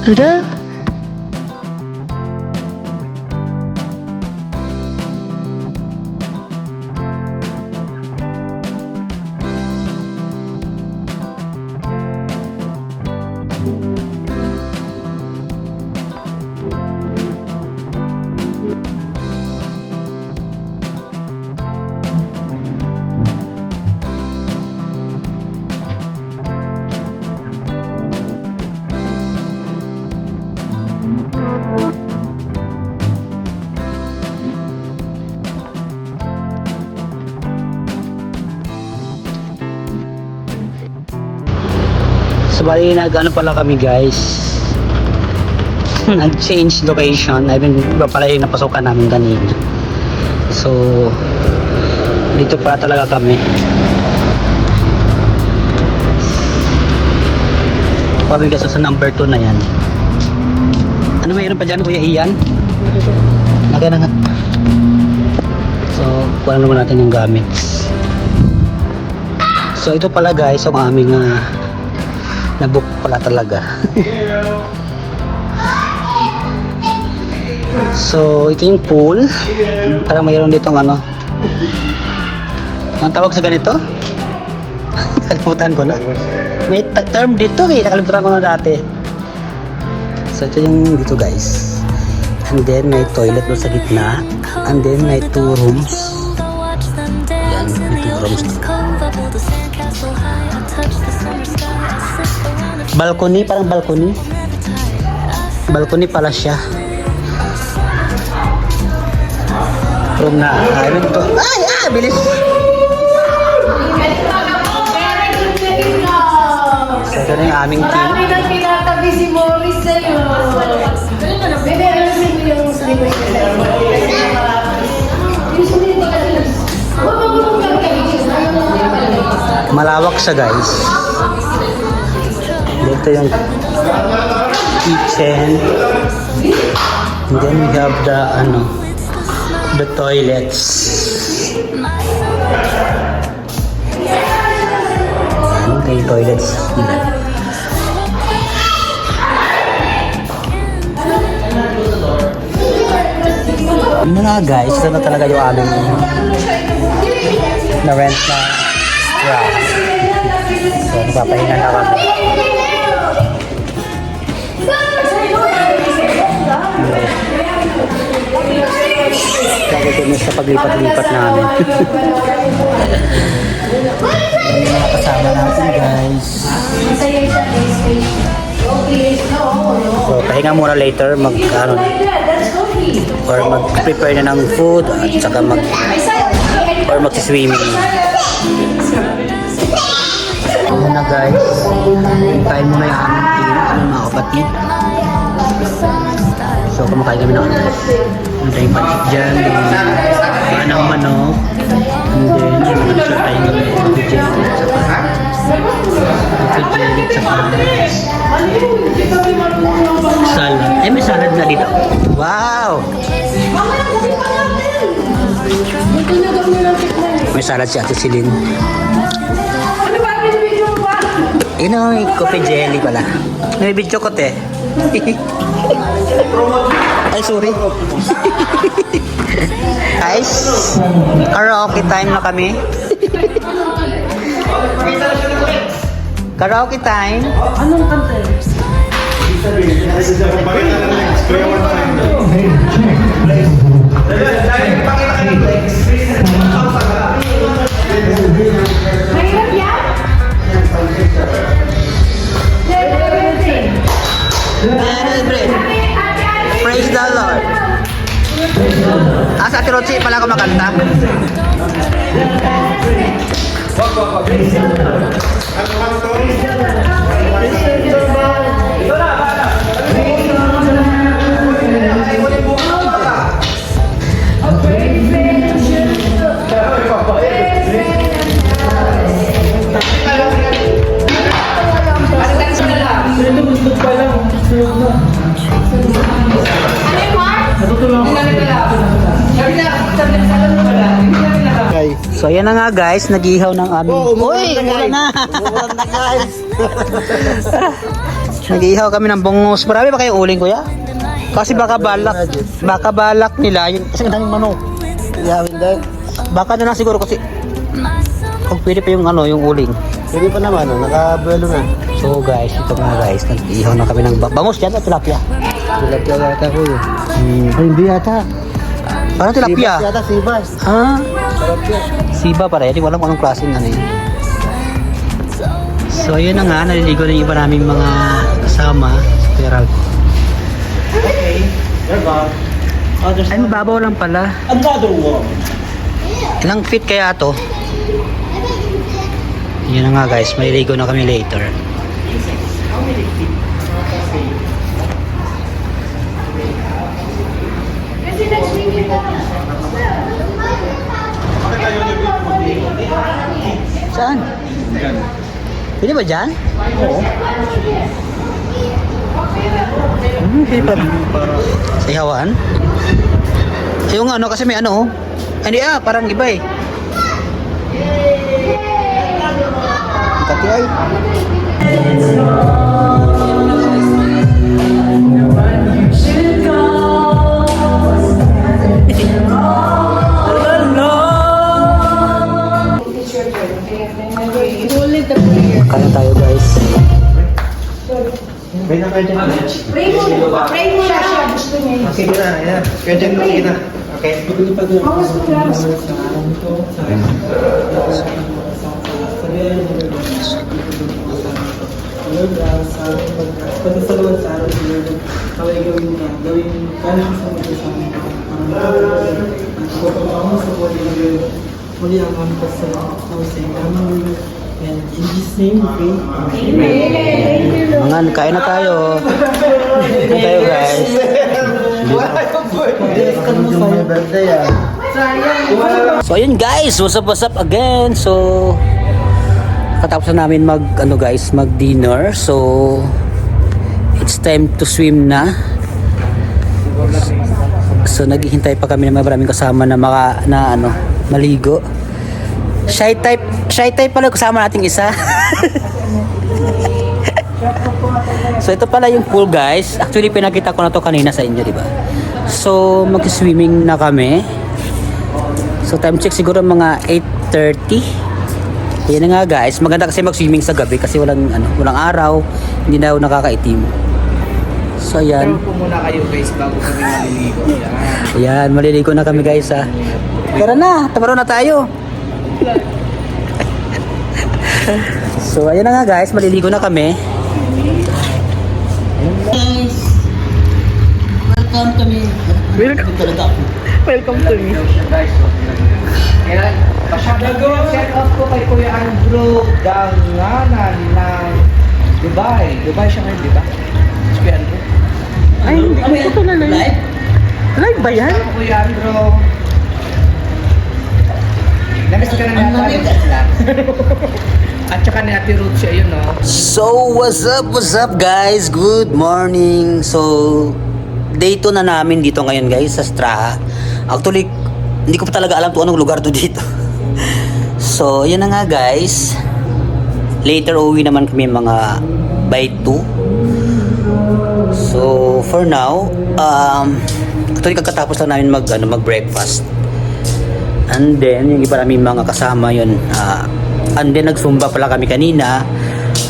Udah. So bali nag-ano pala kami guys, nag-change location. I mean, iba pala yung napasukan namin kanina. So dito pala talaga kami. Kami kasi sa number 2 na yan. Ano mayroon pa dyan, Kuya Ian? Naka na nga. So kuha naman natin yung gamit. So ito pala guys ang aming nabook pala talaga. So ito yung pool. Parang mayroon ditong ano, ang tawag sa ganito? Nakalimutan ko na. May term dito eh, nakalimutan ko na dati. So ito yung dito guys. And then may toilet doon sa gitna. And then may 2 rooms. Yan, may 2 rooms. Balcony, parang balcony. Balcony pala siya. Room na. Ano ito? Ay, bilis. So, ito na yung aming team. Marami nang pinatabi si Morris sa'yo. Bebe, alam mo yung slippers na sa'yo. Malawak siya guys. Dito yung kitchen. And then we have the toilets. Ano yung toilets? Yun na guys, ito na talaga yung aming na-rent na grass. So, nagpapahinga na kami. Kagagawin sa paglipat-lipat namin. Yan yung mga kasama natin guys. So, pahinga muna later, mag-prepare na ng food at saka mag-swimming. Ayan na guys, kain muna yung aming team, mga kapatid. So kumakain kami ng yung pancit dyan, yung manok, and then nagsasayin kami ng jelly at saka salad. Eh, may salad na dito. Wow! May salad si Ate Celine. Yun ang may coffee jelly pala. May video ko te. Ay, sorry. Guys, karaoke time na kami. Karaoke time. Anong kanta? Mahirap yan? Praise the Lord. Sa Ate Rochi pala ako makanta. So ayan na nga guys, nag-ihaw ng aming. Uy, umulan na. Umulan na guys. Nag-iihaw kami ng bungos. Marami ba kayong uling, kuya? Kasi baka balak nila yun. Kasi ang daming manok. Ihawin dahil. Baka na lang siguro kasi kung pwede pa yung yung uling. Pwede pa naman, nakabuelo na. So guys, ito nga guys, nag-iihaw na kami ng bangus dyan at tilapia. Tilapia yata ko yun. Ay, hindi yata. Parang tilapia. Sibas yata, sibas. Ah, Sarap yun. siba pala. Hindi ko alam kung anong klaseng yun. So yun na nga, naliligo na yung iba naming mga kasama. Pero ay, mababaw lang pala. Another one. Ilang feet kaya to? Yun na nga guys, maliligo na kami later. Saan? Pwede ba dyan? Oo. Pwede pa. Sa ihawan? Yung kasi may oh. Hindi parang iba eh. Kati ay. Kaya tayo guys. May nakadyan na. Pray mo na siya. Gusto niya. Sige na, yan. Kadyan mo na. Okay. Bawas mo lang. Pagkasalawat sa araw sa Lord, kaway gawin ka, gawin kaya sa mga sa amin. Kung ako sa body ng Lord, muli ang mga pasalamat sa inyo. And in Jesus' name we pray. Amen. Mga kain na tayo. Kain na tayo guys. Yung birthday ah. So ayun guys, what's up again. So katapos na namin mag dinner. So it's time to swim na. So naghihintay pa kami ng maraming kasama na maligo. Shy type pala kasama nating isa. So ito pala yung pool guys. Actually pinakita ko na to kanina sa inyo, di ba? So mag-swimming na kami. So time check siguro mga 8:30. Yan na nga guys. Maganda kasi mag-swimming sa gabi kasi walang araw, hindi na nakakaitim. So ayan. Po muna kayo guys bago kami maliligo. Ayan, maliligo na kami guys ha. Tara na, tabaro na tayo. So ayan na nga guys, maliligo na kami. Welcome to me. Guys, kaya share out ko kay Kuya Andrew Danganan ng Dubai. Dubai siya ngayon, di ba? Si Kuya Andrew. Ay, ito na live. Live ba yan? Kuya Andrew. Namiss ka na natin sila. At saka ni Ate Ruth siya yun, no? So what's up guys? Good morning. So day 2 na namin dito ngayon guys sa Straha. Actually, hindi ko pa talaga alam kung anong lugar to dito. So yun na nga guys. Later uwi naman kami mga by 2. So for now, actually kakatapos lang namin mag-breakfast. And then yung iba namin mga kasama yun, and then nag-zumba pala kami kanina,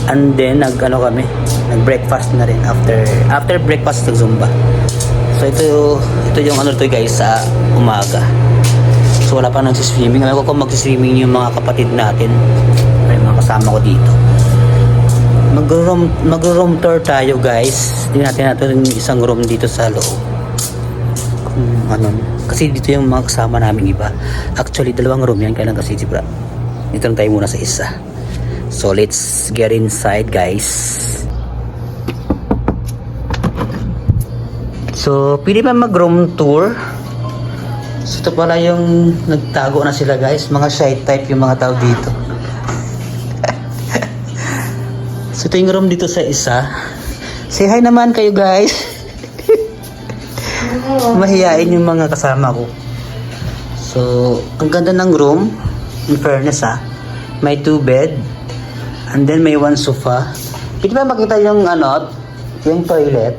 and then nag-breakfast na rin after breakfast nag-zumba. So ito yung to guys sa umaga. So wala pa nagsiswimming. Alam ko kung magsiswimming yung mga kapatid natin, may mga kasama ko dito. Mag-room tour tayo guys. Tingnan natin yung isang room dito sa loob. Kasi dito yung mga kasama namin iba. Actually 2 room yan, kaya lang kasi dito lang tayo muna sa isa. So let's get inside guys. So pwede ba mag-room tour? So ito pala yung nagtago na sila guys. Mga shy type yung mga tao dito. So ito yung room dito sa isa. Say hi naman kayo guys. Mahihain yung mga kasama ko. So ang ganda ng room. In fairness may 2 bed. And then may 1 sofa. Pwede ba makita yung Yung toilet.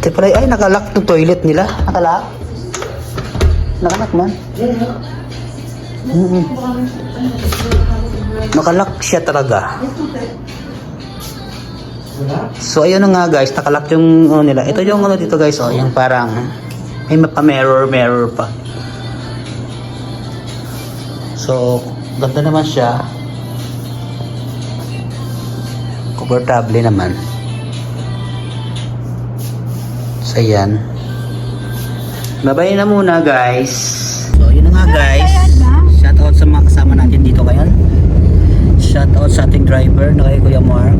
Ito pala, ay nakalock yung toilet nila. Nakalock? Nakalock man. Nakalock siya talaga. So ayun na nga guys, nakalock yung ano nila. Ito yung ano dito guys, oh, yung parang may mirror pa. So ganda naman siya. Komportable naman. So ayan. Babay na muna guys. So yun na nga guys. Shout out sa mga kasama natin dito ngayon. Shout out sa ating driver na kay Kuya Mark.